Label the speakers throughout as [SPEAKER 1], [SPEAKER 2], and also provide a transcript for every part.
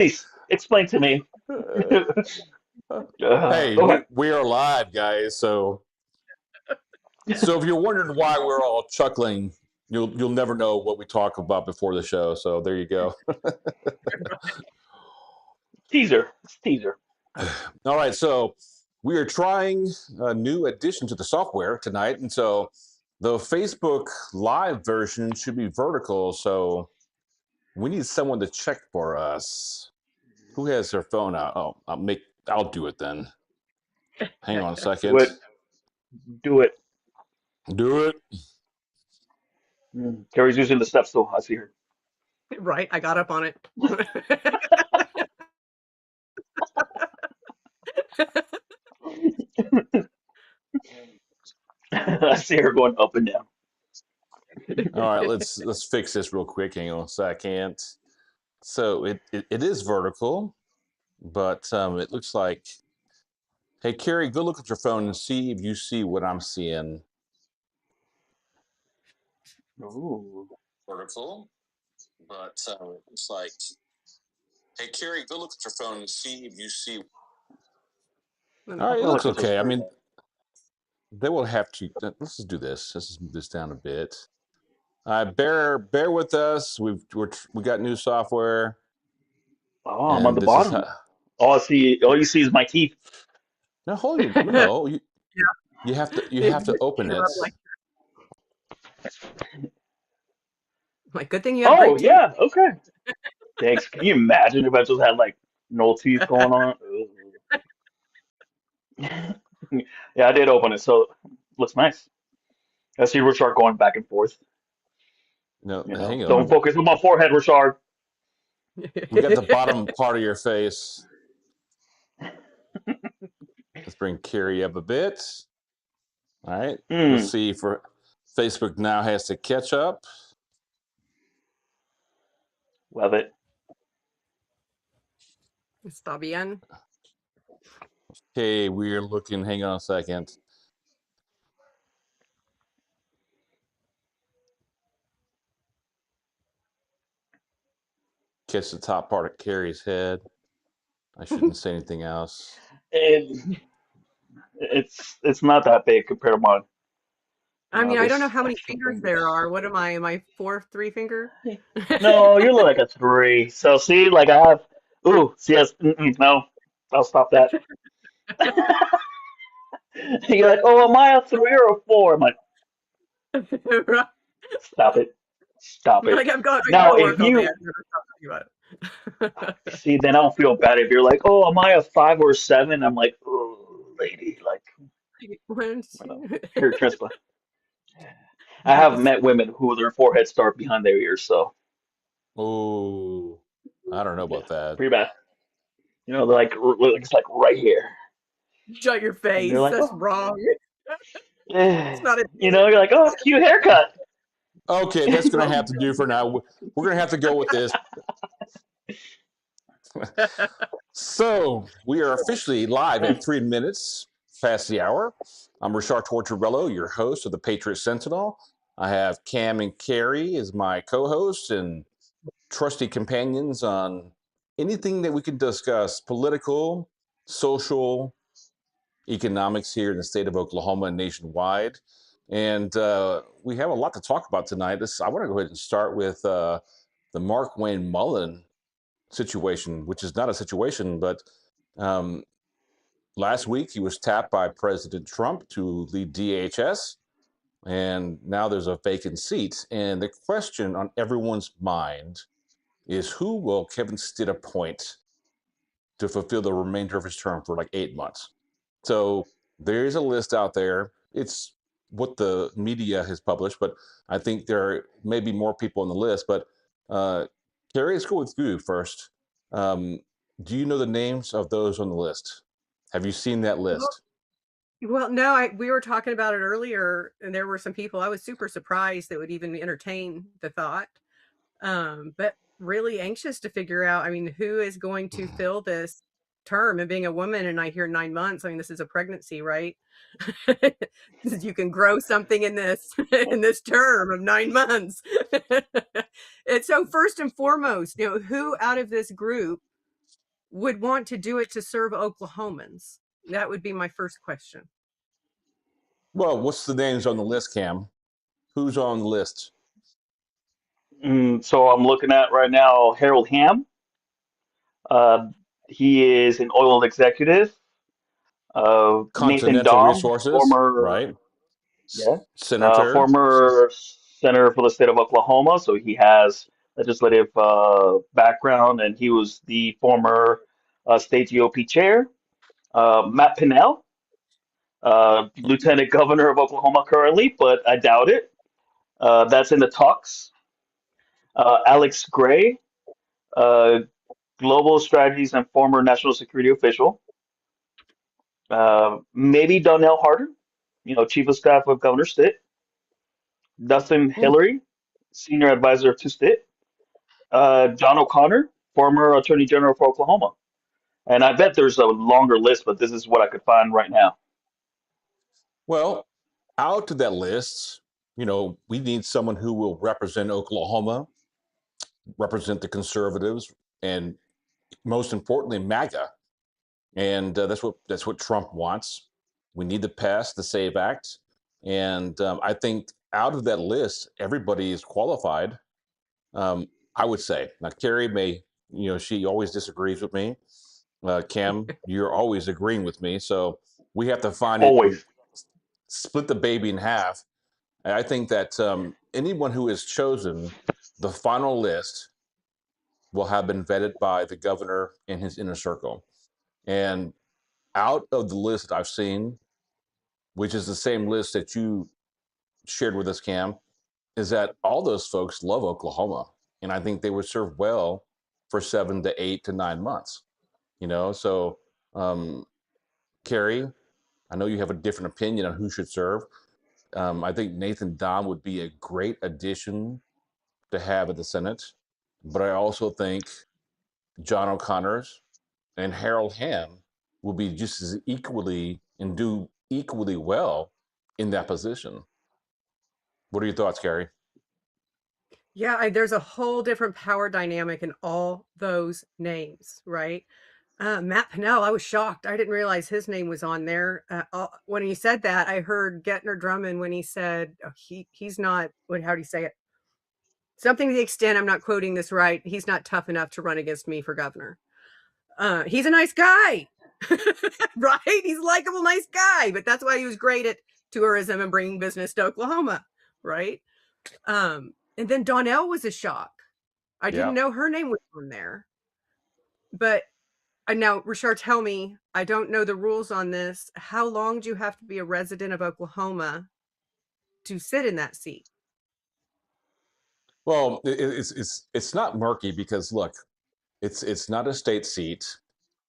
[SPEAKER 1] Please explain to me.
[SPEAKER 2] Hey,
[SPEAKER 1] Okay.
[SPEAKER 2] we are live, guys. So if you're wondering why we're all chuckling, you'll never know what we talk about before the show. So there you go.
[SPEAKER 1] Teaser. It's teaser.
[SPEAKER 2] All right, so we are trying a new addition to the software tonight, and so the Facebook Live version should be vertical. So we need someone to check for us. Who has their phone out? Oh, I'll do it then. Hang on a
[SPEAKER 1] Do
[SPEAKER 2] second.
[SPEAKER 1] it. Do it.
[SPEAKER 2] Do it.
[SPEAKER 1] Carrie's using the step stool. I see her.
[SPEAKER 3] Right, I got up on it.
[SPEAKER 1] I see her going up and down.
[SPEAKER 2] All right, let's fix this real quick. Hang on a second. So it is vertical, but it looks like. Hey, Carrie, go look at your phone and see if you see what I'm seeing.
[SPEAKER 1] Ooh.
[SPEAKER 2] Vertical, but it looks like. Hey, Carrie, go look at your phone and see if you see. All right, it
[SPEAKER 1] Oh,
[SPEAKER 2] looks
[SPEAKER 1] it's also
[SPEAKER 2] okay. I
[SPEAKER 1] straight.
[SPEAKER 2] mean, they will have to. Let's just do this. Let's just move this down a bit. Bear with us. We got new software,
[SPEAKER 1] Oh, I'm on
[SPEAKER 2] and
[SPEAKER 1] the
[SPEAKER 2] this is
[SPEAKER 1] bottom.
[SPEAKER 2] how.
[SPEAKER 1] All I see, all you see is my teeth.
[SPEAKER 2] No, hold you. No,
[SPEAKER 3] Yeah,
[SPEAKER 2] you
[SPEAKER 3] it
[SPEAKER 2] have to open
[SPEAKER 3] came
[SPEAKER 2] it.
[SPEAKER 3] up like good thing you have
[SPEAKER 1] Oh
[SPEAKER 3] great teeth.
[SPEAKER 1] yeah, okay. Thanks. Can you imagine if I just had like no teeth going on? Ugh. Yeah, I did open it, so looks nice. I see Richard going back and forth.
[SPEAKER 2] No,
[SPEAKER 1] You know,
[SPEAKER 2] hang
[SPEAKER 1] don't
[SPEAKER 2] on.
[SPEAKER 1] focus on my forehead, Richard.
[SPEAKER 2] We got the bottom part of your face. Let's bring Carrie up a bit. All right. Let's
[SPEAKER 1] Mm,
[SPEAKER 2] see for Facebook now has to catch up.
[SPEAKER 1] love it.
[SPEAKER 3] Está bien.
[SPEAKER 2] Okay, we're looking. Hang on a second. Catch the top part of Carrie's head. I shouldn't say anything else.
[SPEAKER 1] It, it's not that big compared to mine.
[SPEAKER 3] I mean, I don't know
[SPEAKER 1] This
[SPEAKER 3] how many
[SPEAKER 1] extra
[SPEAKER 3] fingers there
[SPEAKER 1] fingers.
[SPEAKER 3] are. What am I? Am I three finger?
[SPEAKER 1] No, you're like a three. So see, like I have. Ooh, see, yes, no, I'll stop that. You're like, oh, am I a three or a four? I'm like,
[SPEAKER 3] Right.
[SPEAKER 1] stop it, stop
[SPEAKER 3] You're
[SPEAKER 1] it.
[SPEAKER 3] like, I go
[SPEAKER 1] Now,
[SPEAKER 3] to
[SPEAKER 1] if
[SPEAKER 3] work all day. I
[SPEAKER 1] you
[SPEAKER 3] never stop thinking about it.
[SPEAKER 1] see, then I don't feel bad. If you're like, oh, am I a five or a seven? I'm like, oh, lady, like,
[SPEAKER 3] One,
[SPEAKER 1] you know,
[SPEAKER 3] two.
[SPEAKER 1] hair transplant. I have met women who their foreheads start behind their ears, so
[SPEAKER 2] Oh, I don't know
[SPEAKER 1] yeah,
[SPEAKER 2] about that.
[SPEAKER 1] pretty bad. You know, they're like, it's like right here,
[SPEAKER 3] Shut your
[SPEAKER 1] and you're
[SPEAKER 3] face.
[SPEAKER 1] like,
[SPEAKER 3] That's
[SPEAKER 1] oh,
[SPEAKER 3] wrong. It's
[SPEAKER 1] eh.
[SPEAKER 3] not a
[SPEAKER 1] You know, you're like, oh, cute haircut.
[SPEAKER 2] Okay, that's gonna have to do for now. We're gonna have to go with this. So we are officially live at 3 minutes past the hour. I'm Richard Tortorello, your host of the Patriot Sentinel. I have Cam and Carrie as my co-hosts and trusty companions on anything that we can discuss political, social, economics here in the state of Oklahoma and nationwide. And we have a lot to talk about tonight. I want to go ahead and start with the Mark Wayne Mullen situation, which is not a situation, but um, last week he was tapped by President Trump to lead DHS, and now there's a vacant seat. And the question on everyone's mind is who will Kevin Stitt appoint to fulfill the remainder of his term for like 8 months? So there is a list out there. It's what the media has published, but I think there may be more people on the list. But Carrie, let's go with you first. Um, do you know the names of those on the list? Have you seen that
[SPEAKER 3] well,
[SPEAKER 2] list?
[SPEAKER 3] well, no, we were talking about it earlier, and there were some people I was super surprised that would even entertain the thought. But really anxious to figure out, I mean, who is going to fill this term? And being a woman, and I hear 9 months, I mean, this is a pregnancy, right? You can grow something in this in this term of 9 months. And so first and foremost, who out of this group would want to do it to serve Oklahomans? That would be my first question.
[SPEAKER 2] Well, what's the names on the list, Cam? Who's on the list?
[SPEAKER 1] So I'm looking at right now Harold Ham. Uh, he is an oil executive. Nathan
[SPEAKER 2] Continental
[SPEAKER 1] Dahm,
[SPEAKER 2] Resources,
[SPEAKER 1] former
[SPEAKER 2] right?
[SPEAKER 1] yeah,
[SPEAKER 2] Senator.
[SPEAKER 1] former senator for the state of Oklahoma. So he has legislative background, and he was the former state GOP chair. Matt Pinnell, lieutenant governor of Oklahoma currently, but I doubt it. That's in the talks. Alex Gray, uh, global strategies and former national security official. Maybe Donnell Harder, chief of staff of Governor Stitt. Dustin
[SPEAKER 3] Hmm.
[SPEAKER 1] Hillary, senior advisor to Stitt. John O'Connor, former attorney general for Oklahoma. And I bet there's a longer list, but this is what I could find right now.
[SPEAKER 2] Well, out of that list, we need someone who will represent Oklahoma, represent the conservatives, and most importantly, MAGA. And that's what Trump wants. We need to pass the SAVE Act, and I think out of that list, everybody is qualified. I would say now, Carrie may, she always disagrees with me. Cam, you're always agreeing with me, so we have to find it and
[SPEAKER 1] Always.
[SPEAKER 2] split the baby in half. And I think that anyone who is chosen, the final list will have been vetted by the governor and his inner circle. And out of the list I've seen, which is the same list that you shared with us, Cam, is that all those folks love Oklahoma. And I think they would serve well for 7 to 8 to 9 months. So um, Carrie, I know you have a different opinion on who should serve. I think Nathan Dahm would be a great addition to have at the Senate. But I also think John O'Connor's and Harold Ham will be just as equally and do equally well in that position. What are your thoughts, Carrie?
[SPEAKER 3] Yeah, there's a whole different power dynamic in all those names, right? Matt Pinnell, I was shocked. I didn't realize his name was on there. When he said that, I heard Gettner Drummond when he said he's not. How do you say it? Something to the extent, I'm not quoting this right. He's not tough enough to run against me for governor. He's a nice guy, right? He's a likable, nice guy, but that's why he was great at tourism and bringing business to Oklahoma, right? And then Donnell was a shock. I
[SPEAKER 2] Yeah.
[SPEAKER 3] didn't know her name was on there. But now, Richard, tell me, I don't know the rules on this. How long do you have to be a resident of Oklahoma to sit in that seat?
[SPEAKER 2] Well, it's not murky because look, it's not a state seat,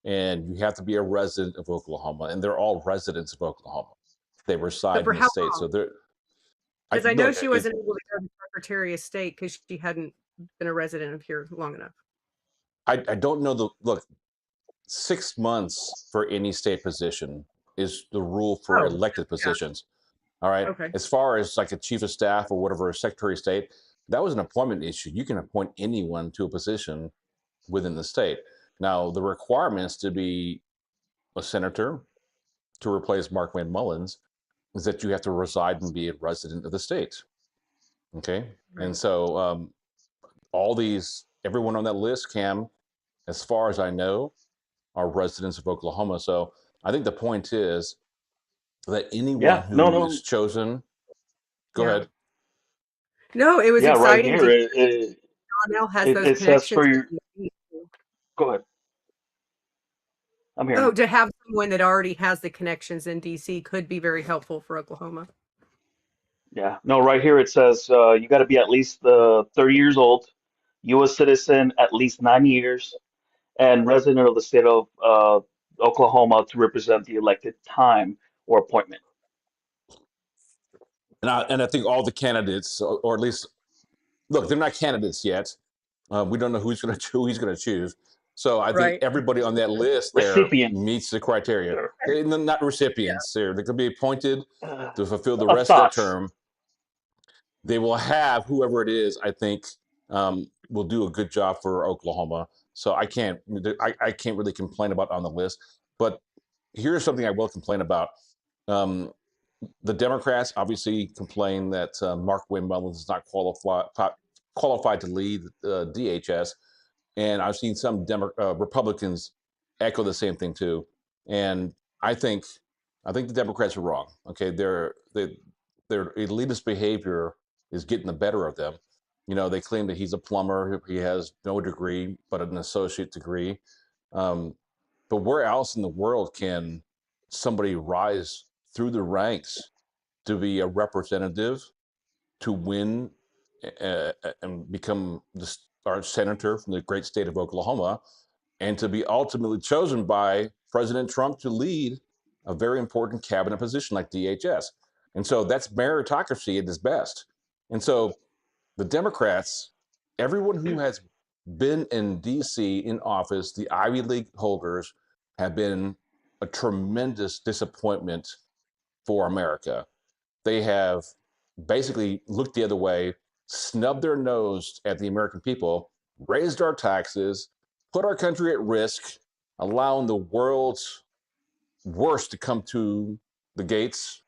[SPEAKER 2] and you have to be a resident of Oklahoma, and they're all residents of Oklahoma. They
[SPEAKER 3] But
[SPEAKER 2] reside
[SPEAKER 3] for
[SPEAKER 2] in the
[SPEAKER 3] how
[SPEAKER 2] state, so
[SPEAKER 3] long?
[SPEAKER 2] they're.
[SPEAKER 3] Because I know
[SPEAKER 2] Look,
[SPEAKER 3] she wasn't able to go to Secretary of State because she hadn't been a resident of here long enough.
[SPEAKER 2] I don't know the look. 6 months for any state position is the rule for
[SPEAKER 3] Oh,
[SPEAKER 2] elected
[SPEAKER 3] yeah.
[SPEAKER 2] positions. All right.
[SPEAKER 3] Okay.
[SPEAKER 2] As far as like a chief of staff or whatever, a secretary of state, that was an appointment issue. You can appoint anyone to a position within the state. Now, the requirements to be a senator to replace Mark Wayne Mullins is that you have to reside and be a resident of the state. Okay.
[SPEAKER 3] Right.
[SPEAKER 2] And so everyone on that list, Cam, as far as I know, are residents of Oklahoma. So I think the point is that anyone
[SPEAKER 1] Yeah. No,
[SPEAKER 2] who
[SPEAKER 1] no.
[SPEAKER 2] is chosen, go
[SPEAKER 3] Yeah.
[SPEAKER 2] ahead.
[SPEAKER 3] No, it was
[SPEAKER 1] Yeah, right
[SPEAKER 3] exciting
[SPEAKER 1] here.
[SPEAKER 3] to
[SPEAKER 1] It, it,
[SPEAKER 3] Donnell has
[SPEAKER 1] it,
[SPEAKER 3] those
[SPEAKER 1] it says for
[SPEAKER 3] connections.
[SPEAKER 1] your. Go ahead. I'm hearing
[SPEAKER 3] Oh,
[SPEAKER 1] you.
[SPEAKER 3] to have someone that already has the connections in DC could be very helpful for Oklahoma.
[SPEAKER 1] Yeah. No, right here it says you got to be at least 30 years old, U.S. citizen at least 9 years, and resident of the state of Oklahoma to represent the elected time or appointment.
[SPEAKER 2] And I think all the candidates, or at least, look, they're not candidates yet. We don't know who's going to choose. So I think
[SPEAKER 3] Right.
[SPEAKER 2] everybody on that list there
[SPEAKER 1] Recipients
[SPEAKER 2] meets the criteria. They're not
[SPEAKER 3] Yeah.
[SPEAKER 2] recipients. They could be appointed to fulfill the
[SPEAKER 1] of
[SPEAKER 2] rest of their
[SPEAKER 1] thoughts.
[SPEAKER 2] term. They will have whoever it is. I think will do a good job for Oklahoma. So I can't really complain about on the list. But here's something I will complain about. The Democrats obviously complain that Mark Wayne Mullins is not qualified to lead DHS, and I've seen some Republicans echo the same thing too. And I think the Democrats are wrong. Okay, their elitist behavior is getting the better of them. They claim that he's a plumber. He has no degree but an associate degree. But where else in the world can somebody rise through the ranks to be a representative, to win and become our senator from the great state of Oklahoma, and to be ultimately chosen by President Trump to lead a very important cabinet position like DHS? And so that's meritocracy at its best. And so the Democrats, everyone who has been in DC in office, the Ivy League holders, have been a tremendous disappointment for America. They have basically looked the other way, snubbed their nose at the American people, raised our taxes, put our country at risk, allowing the world's worst to come to the gates.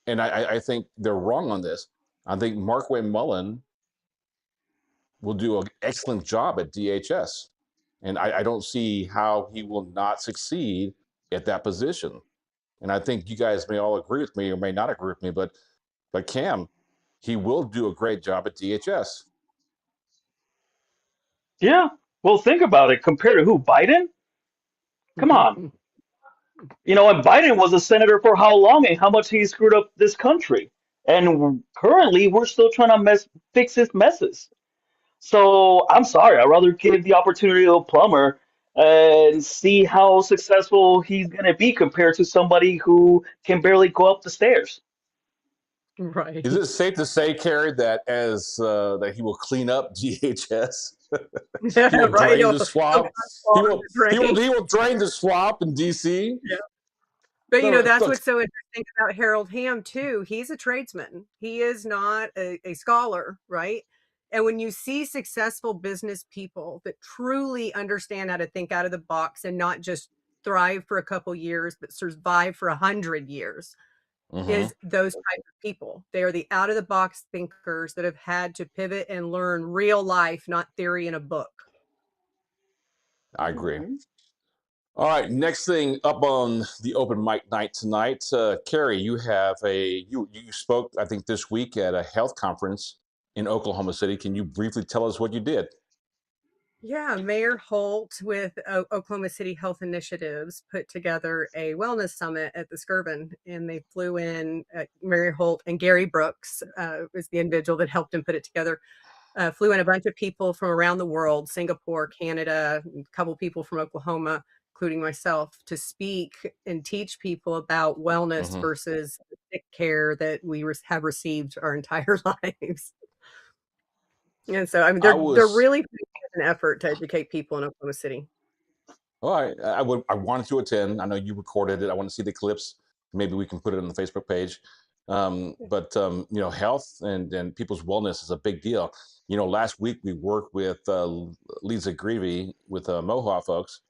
[SPEAKER 2] And I think they're wrong on this. I think Mark Wayne Mullen will do an excellent job at DHS. And I don't see how he will not succeed at that position. And I think you guys may all agree with me or may not agree with me, but Cam, he will do a great job at DHS.
[SPEAKER 1] Yeah. Well, think about it. Compared to who? Biden? Come on. And Biden was a senator for how long and how much he screwed up this country. And currently, we're still trying to fix his messes. So I'm sorry. I'd rather give the opportunity to a plumber and see how successful he's going to be compared to somebody who can barely go up the stairs.
[SPEAKER 3] Right.
[SPEAKER 2] Is it safe to say, Carrie, that that he will clean up DHS? He will
[SPEAKER 3] Right.
[SPEAKER 2] drain the swamp. He will drain the swamp in DC.
[SPEAKER 3] Yeah. But
[SPEAKER 2] No,
[SPEAKER 3] that's
[SPEAKER 2] look.
[SPEAKER 3] what's so interesting about Harold Hamm too. He's a tradesman. He is not a scholar, right? And when you see successful business people that truly understand how to think out of the box and not just thrive for a couple years, but survive for 100 years, is those type of people. They are the out of the box thinkers that have had to pivot and learn real life, not theory in a book.
[SPEAKER 2] I agree. All right, next thing up on the open mic night tonight, Carrie, you have you spoke, I think, this week at a health conference in Oklahoma City. Can you briefly tell us what you did?
[SPEAKER 3] Yeah, Mayor Holt with Oklahoma City Health Initiatives put together a wellness summit at the Skirvin, and they flew in Mayor Holt and Gary Brooks was the individual that helped him put it together. Flew in a bunch of people from around the world, Singapore, Canada, a couple people from Oklahoma, including myself, to speak and teach people about wellness versus sick care that we have received our entire lives. And so, I mean, they're really putting an effort to educate people in Oklahoma City.
[SPEAKER 2] Well, I wanted to attend. I know you recorded it. I want to see the clips. Maybe we can put it on the Facebook page. But health and people's wellness is a big deal. Last week we worked with Lisa Greavy with Moha folks,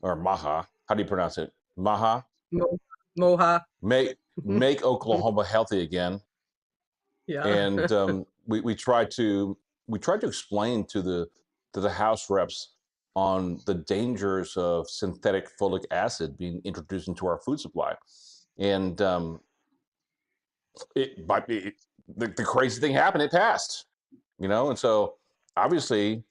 [SPEAKER 2] or Maha. How do you pronounce it? Maha.
[SPEAKER 3] Moha.
[SPEAKER 2] Make Oklahoma healthy again.
[SPEAKER 3] Yeah.
[SPEAKER 2] And we tried to explain to the House reps on the dangers of synthetic folic acid being introduced into our food supply. And the crazy thing happened, it passed, and so obviously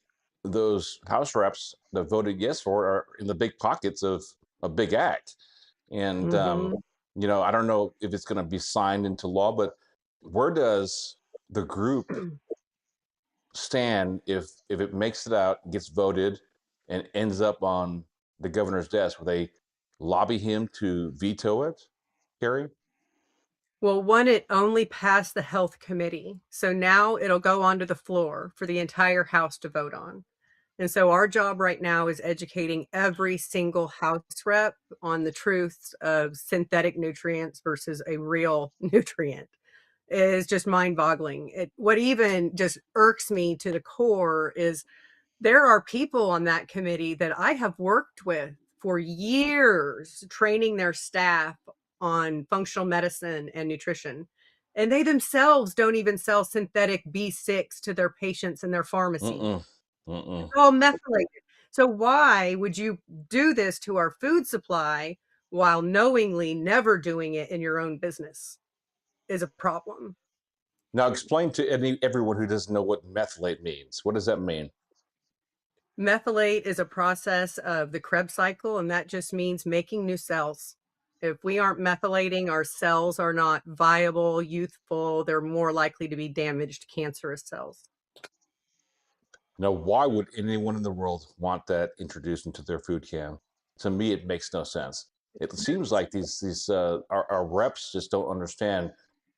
[SPEAKER 2] those House reps that voted yes for it are in the big pockets of a big act. And, I don't know if it's going to be signed into law, but where does the group stand if it makes it out, gets voted, and ends up on the governor's desk? Will they lobby him to veto it, Carrie?
[SPEAKER 3] Well, one, it only passed the health committee. So now it'll go onto the floor for the entire House to vote on. And so our job right now is educating every single House rep on the truths of synthetic nutrients versus a real nutrient. It is just mind-boggling. What even just irks me to the core is there are people on that committee that I have worked with for years, training their staff on functional medicine and nutrition. And they themselves don't even sell synthetic B6 to their patients in their pharmacy.
[SPEAKER 2] Mm-mm. Mm-mm.
[SPEAKER 3] It's all methylated. So why would you do this to our food supply while knowingly never doing it in your own business is a problem.
[SPEAKER 2] Now, explain to everyone who doesn't know what methylate means. What does that mean?
[SPEAKER 3] Methylate is a process of the Krebs cycle, and that just means making new cells. If we aren't methylating, our cells are not viable, youthful, they're more likely to be damaged cancerous cells.
[SPEAKER 2] Now, why would anyone in the world want that introduced into their food can? To me, it makes no sense. It seems like our reps just don't understand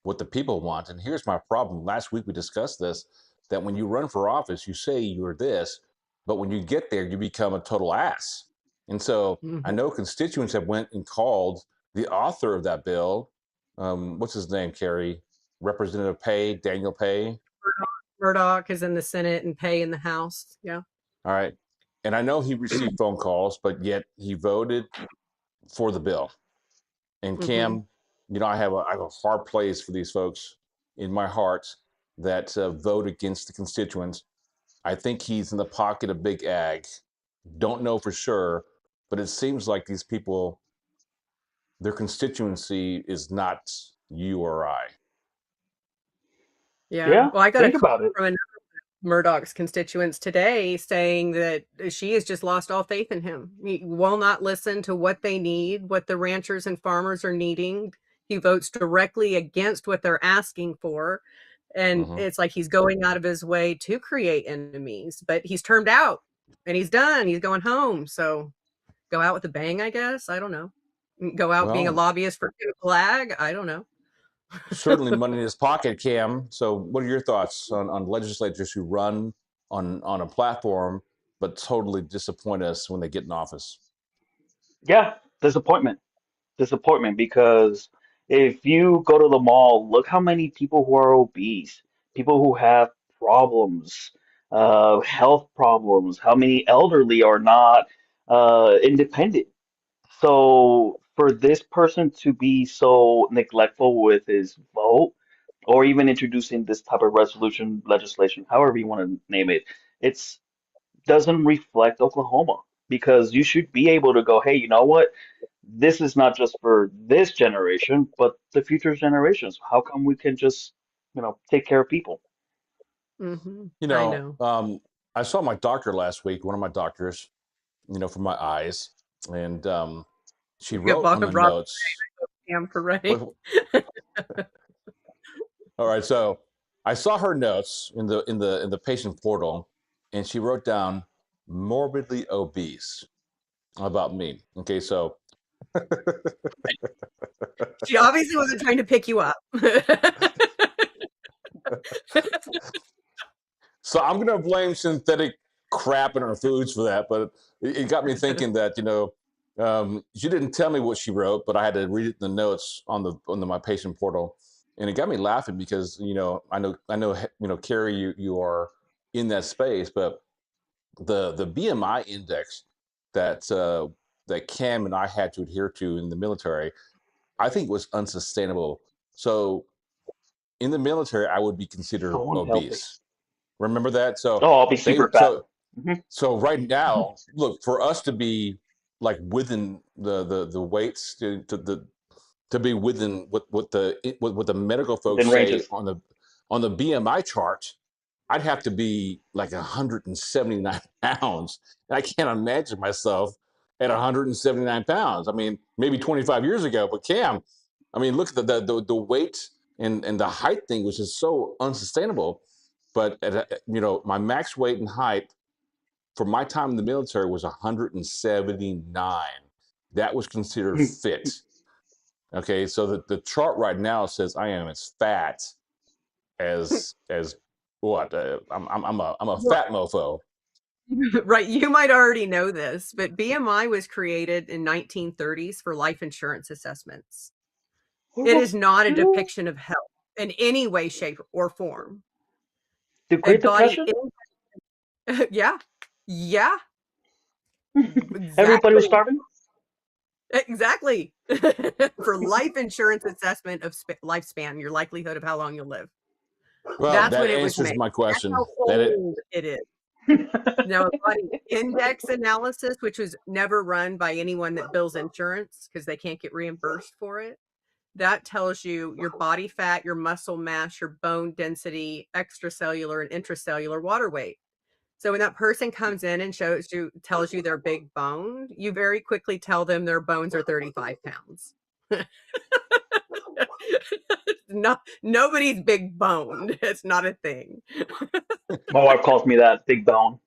[SPEAKER 2] what the people want. And here's my problem. Last week we discussed this, that when you run for office, you say you're this, but when you get there, you become a total ass. And so I
[SPEAKER 3] Mhm.
[SPEAKER 2] know constituents have went and called the author of that bill. What's his name, Carrie? Representative Pay, Daniel Pay.
[SPEAKER 3] Murdoch is in the Senate and Pay in the House. Yeah.
[SPEAKER 2] All right. And I know he received phone calls, but yet he voted for the bill. And
[SPEAKER 3] Mhm.
[SPEAKER 2] Cam, I have a hard place for these folks in my heart that vote against the constituents. I think he's in the pocket of Big Ag. Don't know for sure, but it seems like these people, their constituency is not you or I.
[SPEAKER 3] Yeah.
[SPEAKER 1] Yeah,
[SPEAKER 3] Well, I got a
[SPEAKER 1] think
[SPEAKER 3] call
[SPEAKER 1] about it.
[SPEAKER 3] from another Murdoch's constituents today saying that she has just lost all faith in him. He will not listen to what they need, what the ranchers and farmers are needing. He votes directly against what they're asking for. And
[SPEAKER 2] Mm-hmm.
[SPEAKER 3] it's like he's going out of his way to create enemies, but he's termed out and he's done. He's going home. So go out with a bang, I guess. I don't know. Go out being a
[SPEAKER 2] Well,
[SPEAKER 3] lobbyist for flag. I don't know.
[SPEAKER 2] certainly money in his pocket, Cam. So, what are your thoughts on legislators who run on a platform but totally disappoint us when they get in office?
[SPEAKER 1] Yeah, disappointment. Disappointment because if you go to the mall, look how many people who are obese, people who have problems, health problems, how many elderly are not independent. So for this person to be so neglectful with his vote, or even introducing this type of resolution legislation, however you want to name it, it's doesn't reflect Oklahoma because you should be able to go, hey, you know what? This is not just for this generation, but the future generations. How come we can just, take care of people?
[SPEAKER 2] You
[SPEAKER 3] I
[SPEAKER 2] know,
[SPEAKER 3] know.
[SPEAKER 2] I saw my doctor last week, one of my doctors, for my eyes, and she
[SPEAKER 3] You got
[SPEAKER 2] wrote on the
[SPEAKER 3] brought
[SPEAKER 2] notes.
[SPEAKER 3] Cam for running.
[SPEAKER 2] What, all right, so I saw her notes in the patient portal, and she wrote down morbidly obese about me. Okay, so
[SPEAKER 3] She obviously wasn't trying to pick you up.
[SPEAKER 2] so I'm gonna blame synthetic crap in our foods for that, but it got me thinking that she didn't tell me what she wrote, but I had to read it in the notes on my patient portal, and it got me laughing because I know Carrie, you are in that space, but the BMI index that that Cam and I had to adhere to in the military, I think was unsustainable. So in the military, I would be considered
[SPEAKER 1] So unhealthy.
[SPEAKER 2] obese. Remember that? So
[SPEAKER 1] Oh, I'll be
[SPEAKER 2] they
[SPEAKER 1] super fat.
[SPEAKER 2] so
[SPEAKER 1] Hmm.
[SPEAKER 2] so right now, look, for us to be like within the weights to be within what the medical folks
[SPEAKER 1] Within
[SPEAKER 2] say
[SPEAKER 1] ranges.
[SPEAKER 2] on the BMI chart, I'd have to be like 179 pounds. And I can't imagine myself at 179 pounds. I mean, maybe 25 years ago, but Cam, I mean, look at the weight and the height thing, which is so unsustainable. But my max weight and height for my time in the military was 179. That was considered fit. Okay, so the chart right now says I am as fat as what? I'm a
[SPEAKER 3] Well,
[SPEAKER 2] fat mofo.
[SPEAKER 3] right, you might already know this, but BMI was created in 1930s for life insurance assessments. It is not a
[SPEAKER 1] Who?
[SPEAKER 3] depiction of health in any way, shape, or form.
[SPEAKER 1] The
[SPEAKER 3] A
[SPEAKER 1] Great
[SPEAKER 3] body
[SPEAKER 1] Depression?
[SPEAKER 3] yeah. Yeah,
[SPEAKER 1] Everybody was
[SPEAKER 3] exactly.
[SPEAKER 1] starving.
[SPEAKER 3] Exactly. For life insurance assessment of lifespan, your likelihood of how long you'll live.
[SPEAKER 2] Well,
[SPEAKER 3] That's
[SPEAKER 2] that
[SPEAKER 3] when it was
[SPEAKER 2] answers
[SPEAKER 3] made.
[SPEAKER 2] my
[SPEAKER 3] That's
[SPEAKER 2] question.
[SPEAKER 3] how old it is. Now, a body index analysis, which was never run by anyone that bills insurance because they can't get reimbursed for it, that tells you your body fat, your muscle mass, your bone density, extracellular and intracellular water weight. So when that person comes in and tells you they're big boned, you very quickly tell them their bones are 35 pounds. Nobody's big boned. It's not a thing.
[SPEAKER 1] My wife calls me that big bone.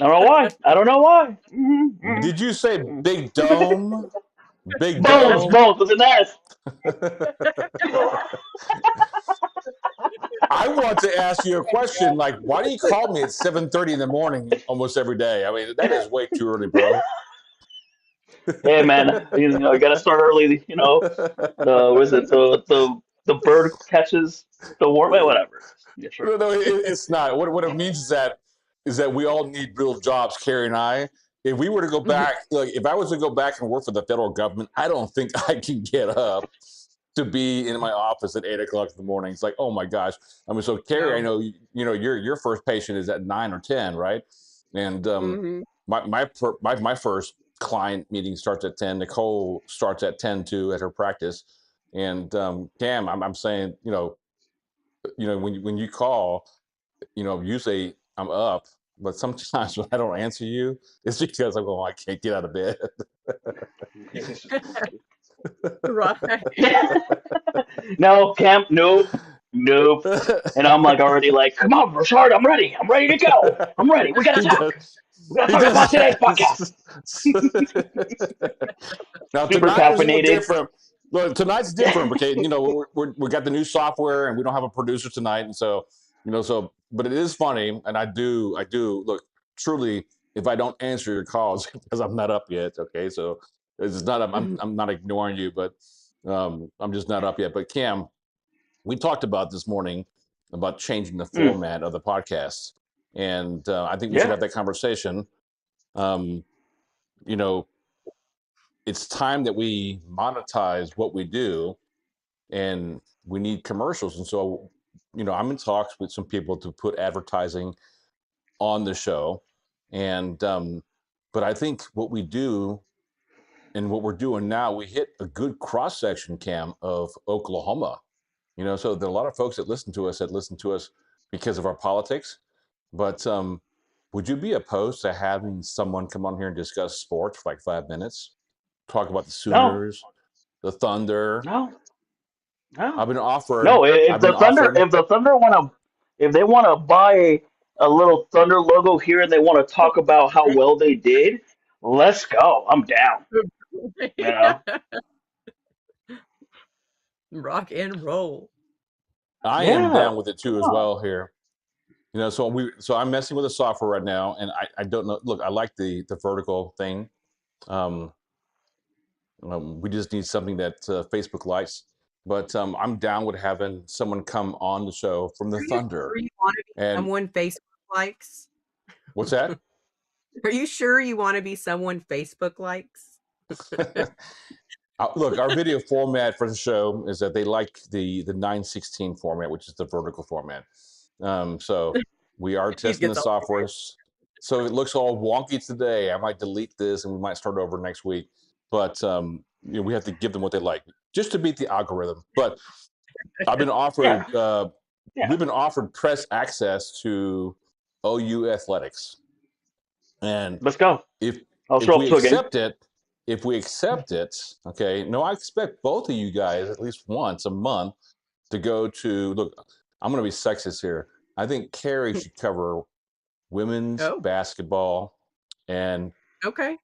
[SPEAKER 1] I don't know why. I don't know why.
[SPEAKER 2] Did you say big dome? Big
[SPEAKER 1] Bones,
[SPEAKER 2] dome?
[SPEAKER 1] bones with an S.
[SPEAKER 2] I want to ask you a question like, why do you call me at 7:30 in the morning almost every day? I mean, that is way too early, bro.
[SPEAKER 1] Hey man, you gotta start early. The was it the bird catches the worm? Whatever. Yeah, sure.
[SPEAKER 2] No, it's not. What it means is that we all need real jobs, Carrie and I. If we were to go
[SPEAKER 3] Mhm.
[SPEAKER 2] back, like if I was to go back and work for the federal government, I don't think I can get up to be in my office at 8 o'clock in the morning. It's like, oh my gosh. I mean, so Carrie, I
[SPEAKER 3] No.
[SPEAKER 2] know your first patient is at 9 or 10, right? And
[SPEAKER 3] Mhm.
[SPEAKER 2] my first client meeting starts at 10. Nicole starts at 10 too at her practice. And Cam, I'm saying, when you call, usually I'm up, but sometimes when I don't answer you, it's because I'm going, I can't get out of bed.
[SPEAKER 3] Right.
[SPEAKER 1] No, Camp, nope, nope. And I'm like already like, come on, Rashard, I'm ready. I'm ready to go. I'm ready. We gotta
[SPEAKER 2] he
[SPEAKER 1] talk.
[SPEAKER 2] does.
[SPEAKER 1] We gotta
[SPEAKER 2] He
[SPEAKER 1] talk
[SPEAKER 2] does
[SPEAKER 1] about today's
[SPEAKER 2] that.
[SPEAKER 1] podcast.
[SPEAKER 2] Now
[SPEAKER 1] Super
[SPEAKER 2] tonight was a little
[SPEAKER 1] caffeinated.
[SPEAKER 2] different. Look, tonight's different because we got the new software and we don't have a producer tonight, and so but it is funny, and I do look truly. If I don't answer your calls because I'm not up yet, okay, so it's not I'm not ignoring you, but I'm just not up yet. But Cam, we talked about this morning about changing the
[SPEAKER 1] Mm,
[SPEAKER 2] format of the podcast, and I think we should
[SPEAKER 1] yeah.
[SPEAKER 2] have that conversation. Um, you know, it's time that we monetize what we do, and we need commercials. And so, I'm in talks with some people to put advertising on the show, and but I think what we do and what we're doing now, we hit a good cross section, Cam, of Oklahoma. So there are a lot of folks that listen to us because of our politics. But would you be opposed to having someone come on here and discuss sports for like 5 minutes? Talk about the
[SPEAKER 1] No,
[SPEAKER 2] Sooners, the Thunder.
[SPEAKER 1] no, no,
[SPEAKER 2] I've been offered.
[SPEAKER 1] no.
[SPEAKER 2] I've been offered.
[SPEAKER 1] If the Thunder if they wanna buy a little Thunder logo here and they want to talk about how well they did, let's go. I'm down. You know.
[SPEAKER 3] Rock and roll.
[SPEAKER 2] I am
[SPEAKER 1] Yeah.
[SPEAKER 2] down with it too as
[SPEAKER 1] Yeah.
[SPEAKER 2] well here. So I'm messing with the software right now, and I don't know. Look, I like the vertical thing. Um, we just need something that Facebook likes. But I'm down with having someone come on the show from the
[SPEAKER 3] Are you
[SPEAKER 2] Thunder.
[SPEAKER 3] sure you wanna be
[SPEAKER 2] And
[SPEAKER 3] someone Facebook likes?
[SPEAKER 2] what's that?
[SPEAKER 3] Are you sure you wanna be someone Facebook likes?
[SPEAKER 2] Look, our video format for the show is that they like the 916 format, which is the vertical format. So we are
[SPEAKER 3] He
[SPEAKER 2] testing the
[SPEAKER 3] gets all
[SPEAKER 2] software. So it looks all wonky today. I might delete this and we might start over next week. But we have to give them what they like just to beat the algorithm. But I've been
[SPEAKER 1] Yeah.
[SPEAKER 2] offered.
[SPEAKER 1] Yeah.
[SPEAKER 2] We've been offered press access to OU athletics, and
[SPEAKER 1] Let's go.
[SPEAKER 2] if
[SPEAKER 1] I'll
[SPEAKER 2] if
[SPEAKER 1] show up
[SPEAKER 2] we
[SPEAKER 1] to a game.
[SPEAKER 2] accept it, okay. No, I expect both of you guys at least once a month to go to look. I'm going to be sexist here. I think Carrie should cover women's
[SPEAKER 3] Oh,
[SPEAKER 2] basketball and
[SPEAKER 3] okay.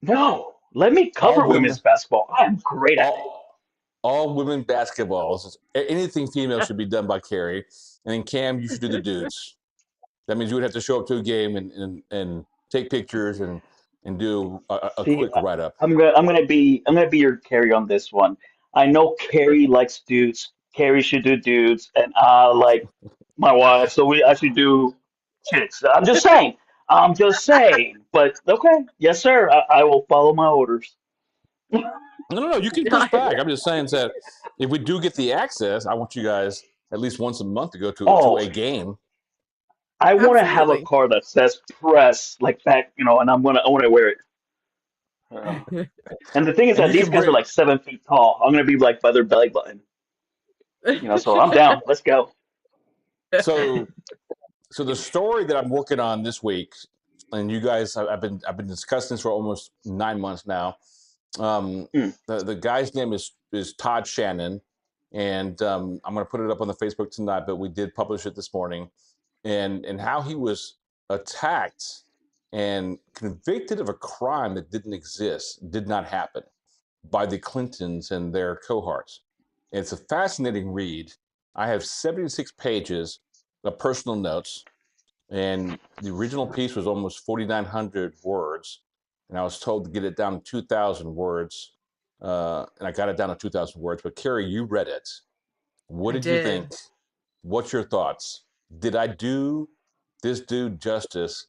[SPEAKER 1] No, let me
[SPEAKER 2] all
[SPEAKER 1] cover women's
[SPEAKER 2] women,
[SPEAKER 1] basketball. I'm great at it.
[SPEAKER 2] all women basketballs. Anything female should be done by Carrie, and then Cam, you should do the dudes. That means you would have to show up to a game and take pictures and do a
[SPEAKER 1] See,
[SPEAKER 2] quick write up.
[SPEAKER 1] I'm gonna be your Carrie on this one. I know Carrie likes dudes. Carrie should do dudes, and I like my wife, so I should do chicks. I'm just saying. I'm just saying. But okay, yes, sir. I will follow my orders.
[SPEAKER 2] No. You can push back. I'm just saying that if we do get the access, I want you guys at least once a month to go to
[SPEAKER 1] Oh,
[SPEAKER 2] a game.
[SPEAKER 1] I want to have a
[SPEAKER 3] Absolutely.
[SPEAKER 1] car that says press like that, and I want to wear it. Uh, and the thing is
[SPEAKER 2] And
[SPEAKER 1] that
[SPEAKER 2] you
[SPEAKER 1] these
[SPEAKER 2] can
[SPEAKER 1] guys are
[SPEAKER 2] bring
[SPEAKER 1] like 7 feet tall. I'm gonna be like by their belly button, so I'm down. Let's go.
[SPEAKER 2] so the story that I'm working on this week, and you guys, I've been discussing this for almost 9 months now.
[SPEAKER 1] Hmm.
[SPEAKER 2] The guy's name is Todd Shannon, and I'm going to put it up on the Facebook tonight. But we did publish it this morning, and how he was attacked and convicted of a crime that didn't exist, did not happen by the Clintons and their cohorts. It's a fascinating read. I have 76 pages of personal notes, and the original piece was almost 4,900 words, and I was told to get it down to 2,000 words, and I got it down to 2,000 words. But Carrie, you read it. What
[SPEAKER 3] I
[SPEAKER 2] did you think?
[SPEAKER 3] did.
[SPEAKER 2] What's your thoughts? Did I do this dude justice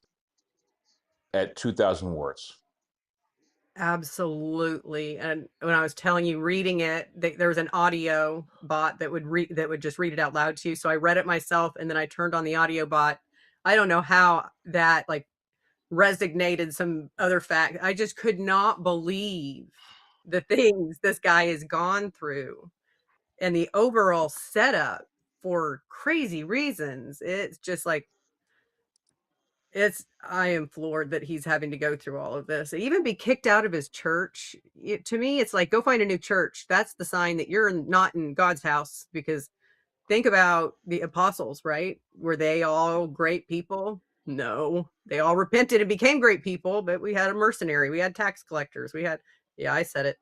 [SPEAKER 2] at 2,000 words?
[SPEAKER 3] Absolutely. And when I was telling you reading it, there was an audio bot that would just read it out loud to you. So I read it myself and then I turned on the audio bot. I don't know how that like resignated some other fact. I just could not believe the things this guy has gone through and the overall setup for crazy reasons. It's just like I am floored that he's having to go through all of this. Even be kicked out of his church. To me, it's like, go find a new church. That's the sign that you're not in God's house. Because think about the apostles, right? Were they all great people? No, they all repented and became great people, but we had a mercenary, we had tax collectors, we had, yeah, I said it.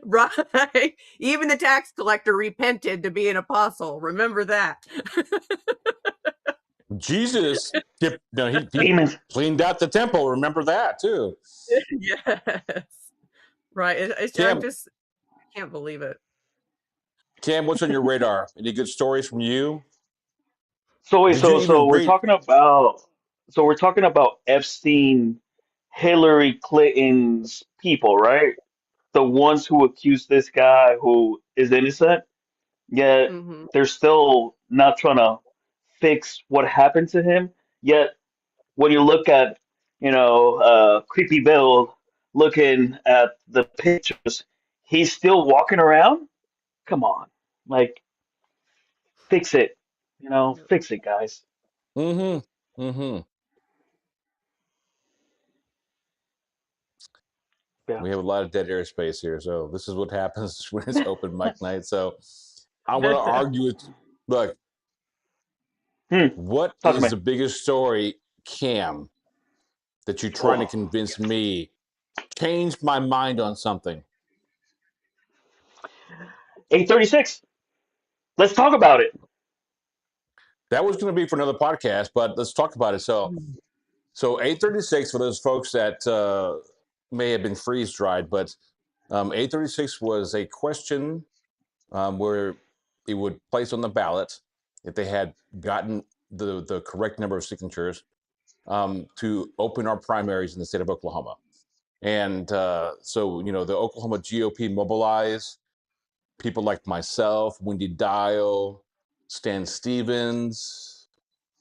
[SPEAKER 3] Right. Right. Even the tax collector repented to be an apostle. Remember that.
[SPEAKER 2] Jesus, he
[SPEAKER 1] Demons.
[SPEAKER 2] cleaned out the temple. Remember that too.
[SPEAKER 3] Yes. Right. I'm
[SPEAKER 2] Cam,
[SPEAKER 3] just, I can't believe it.
[SPEAKER 2] Cam, what's on your radar? Any good stories from you?
[SPEAKER 1] So wait,
[SPEAKER 2] Did you
[SPEAKER 1] so
[SPEAKER 2] even
[SPEAKER 1] we're
[SPEAKER 2] read?
[SPEAKER 1] talking about Epstein, Hillary Clinton's people, right? The ones who accuse this guy who is innocent, yet
[SPEAKER 3] Hmm.
[SPEAKER 1] they're still not trying to fix what happened to him. Yet when you look at, Creepy Bill looking at the pictures, he's still walking around. Come on, like fix it, fix it, guys.
[SPEAKER 2] Mm-hmm. Mm-hmm.
[SPEAKER 1] Yeah.
[SPEAKER 2] We have a lot of dead airspace here, so this is what happens when it's open mic night. So I'm going to argue with. Look,
[SPEAKER 1] Hmm.
[SPEAKER 2] what
[SPEAKER 1] Talk to
[SPEAKER 2] is
[SPEAKER 1] me.
[SPEAKER 2] the biggest story, Cam, that you're trying to
[SPEAKER 1] Oh,
[SPEAKER 2] convince me changed my mind on something?
[SPEAKER 1] 8:36. Let's talk about it.
[SPEAKER 2] That was going to be for another podcast, but let's talk about it. So 836 for those folks that may have been freeze dried, but 836 was a question where it would place on the ballot if they had gotten the correct number of signatures to open our primaries in the state of Oklahoma. And so, the Oklahoma GOP mobilized people like myself, Wendy Dial, Stan Stevens,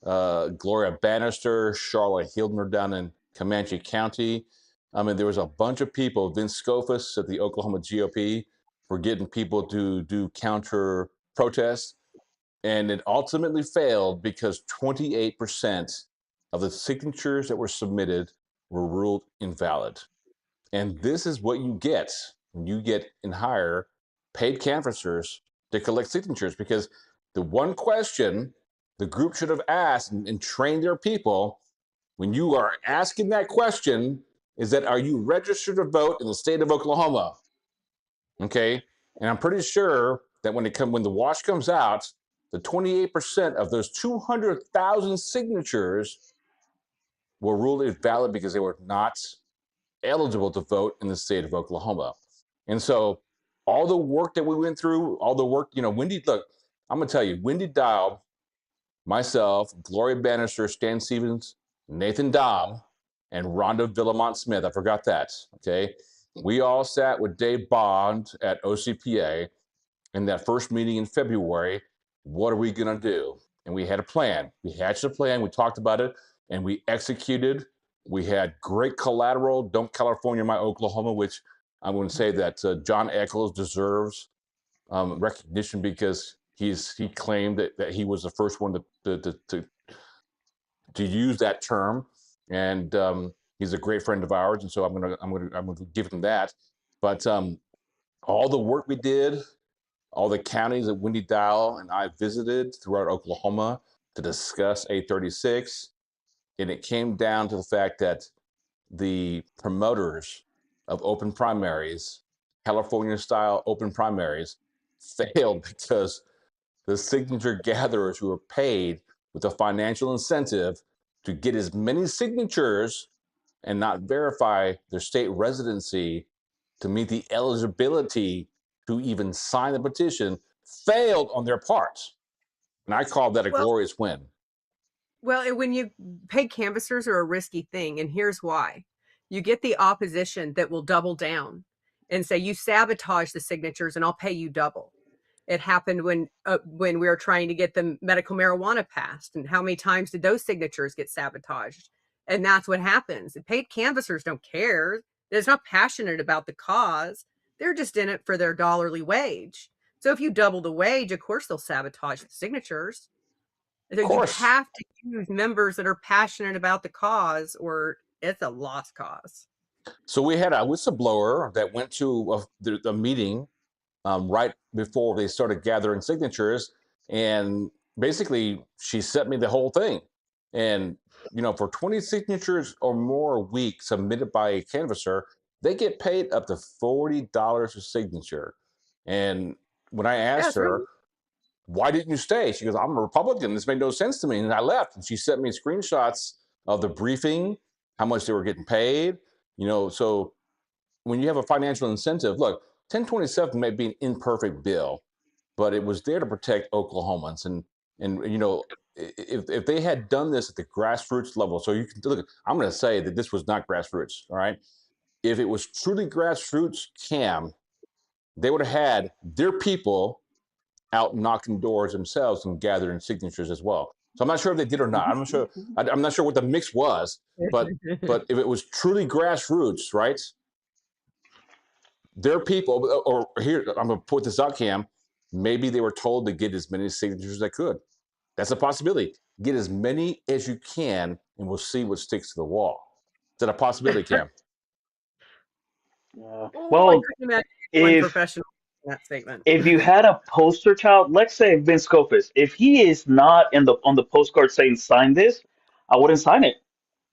[SPEAKER 2] Gloria Bannister, Charlotte Hildner down in Comanche County. I mean, there was a bunch of people. Vince Scofus at the Oklahoma GOP for getting people to do counter protests. And it ultimately failed because 28% of the signatures that were submitted were ruled invalid. And this is what you get when you get and hire paid canvassers to collect signatures, because the one question the group should have asked and trained their people when you are asking that question is that, are you registered to vote in the state of Oklahoma? Okay. And I'm pretty sure that when the wash comes out, the 28% of those 200,000 signatures were ruled invalid because they were not eligible to vote in the state of Oklahoma. And so all the work that we went through, all the work, Wendy, look, I'm going to tell you, Wendy Dial myself, Gloria Bannister, Stan Stevens, Nathan Dahm, and Rhonda Villamont Smith. I forgot that. Okay. We all sat with Dave Bond at OCPA in that first meeting in February. What are we going to do? And we had a plan. We hatched a plan. We talked about it and we executed. We had great collateral. Don't California my Oklahoma, which I would say that John Eccles deserves recognition because he claimed that he was the first one to use that term, and he's a great friend of ours, and so I'm gonna give him that. But all the work we did, all the counties that Wendy Dial and I visited throughout Oklahoma to discuss 836, and it came down to the fact that the promoters of open primaries, California style open primaries, failed because the signature gatherers who were paid with a financial incentive to get as many signatures and not verify their state residency to meet the eligibility to even sign the petition failed on their parts. And I call that a
[SPEAKER 3] Well,
[SPEAKER 2] glorious win.
[SPEAKER 3] Well, when you paid canvassers are a risky thing, and here's why. You get the opposition that will double down and say, you sabotage the signatures and I'll pay you double. It happened when we were trying to get the medical marijuana passed, and how many times did those signatures get sabotaged? And that's what happens. The paid canvassers don't care. They're not passionate about the cause. They're just in it for their dollarly wage. So if you double the wage, of course they'll sabotage the signatures. So
[SPEAKER 2] Of
[SPEAKER 3] you
[SPEAKER 2] course.
[SPEAKER 3] have to use members that are passionate about the cause, or it's a lost cause.
[SPEAKER 2] So we had a whistleblower that went to the meeting right before they started gathering signatures, and basically she sent me the whole thing. And for 20 signatures or more a week submitted by a canvasser, they get paid up to $40 a signature. And when I
[SPEAKER 3] Yeah,
[SPEAKER 2] asked
[SPEAKER 3] it's really
[SPEAKER 2] her, why didn't you stay? She goes, I'm a Republican. This made no sense to me. And I left. And she sent me screenshots of the briefing, how much they were getting paid. So when you have a financial incentive, look, 1027 may be an imperfect bill, but it was there to protect Oklahomans. And if they had done this at the grassroots level, so you can look, I'm going to say that this was not grassroots. All right. If it was truly grassroots, Cam, they would have had their people out knocking doors themselves and gathering signatures as well. So I'm not sure if they did or not. I'm not sure. I'm not sure what the mix was, but if it was truly grassroots, right? Their people, or here, I'm going to put this out, Cam. Maybe they were told to get as many signatures as they could. That's a possibility. Get as many as you can, and we'll see what sticks to the wall. Is that a possibility, Cam?
[SPEAKER 3] Oh, I
[SPEAKER 1] Well,
[SPEAKER 3] couldn't imagine one
[SPEAKER 1] if
[SPEAKER 3] professional in that statement.
[SPEAKER 1] if you had a poster child, let's say Vince Scopus, if he is not in the on the postcard saying sign this, I wouldn't sign it.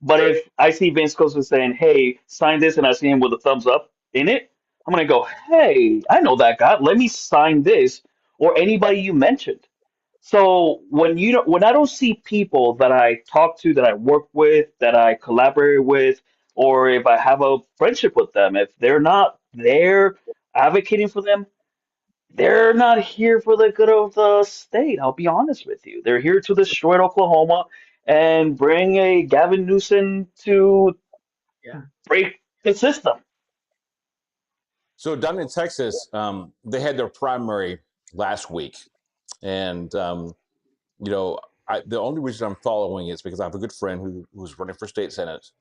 [SPEAKER 1] But if I see Vince Scopus saying, "Hey, sign this," and I see him with a thumbs up in it, I'm gonna go, "Hey, I know that guy. Let me sign this." Or anybody you mentioned. So when I don't see people that I talk to, that I work with, that I collaborate with, or if I have a friendship with them, if they're not there advocating for them, they're not here for the good of the state. I'll be honest with you. They're here to destroy Oklahoma and bring a Gavin Newsom to
[SPEAKER 3] Yeah.
[SPEAKER 1] break the system.
[SPEAKER 2] So down in Texas, they had their primary last week, and you know, the only reason I'm following is because I have a good friend who was running for state senate,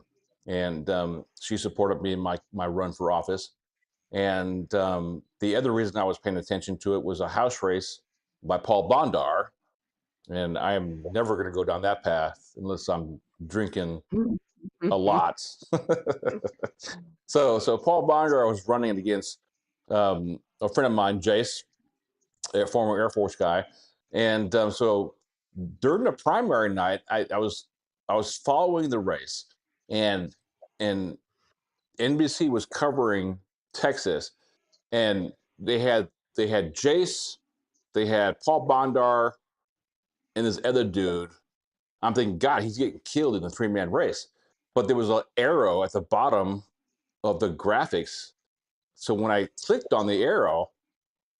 [SPEAKER 2] and she supported me in my run for office. And the other reason I was paying attention to it was a House race by Paul Bondar, and I am never going to go down that path unless I'm drinking a lot. So Paul Bondar was running against a friend of mine, Jace, a former Air Force guy, and so during the primary night, I was following the race, and and NBC was covering Texas, and they had Jace, they had Paul Bondar, and this other dude. I'm thinking, God, he's getting killed in the 3-man race. But there was an arrow at the bottom of the graphics. So when I clicked on the arrow,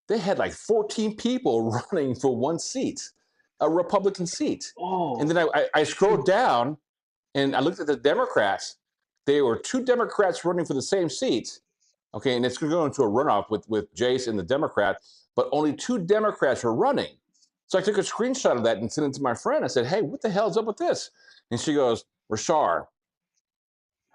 [SPEAKER 2] they had like 14 people running for one seat. a Republican seat.
[SPEAKER 1] Oh,
[SPEAKER 2] And then I scrolled down and I looked at the Democrats. There were 2 Democrats running for the same seat. Okay, and it's going to go into a runoff with Jace and the Democrat, but only 2 Democrats are running. So I took a screenshot of that and sent it to my friend. I said, "Hey, what the hell is up with this?" And she goes, "Rashar,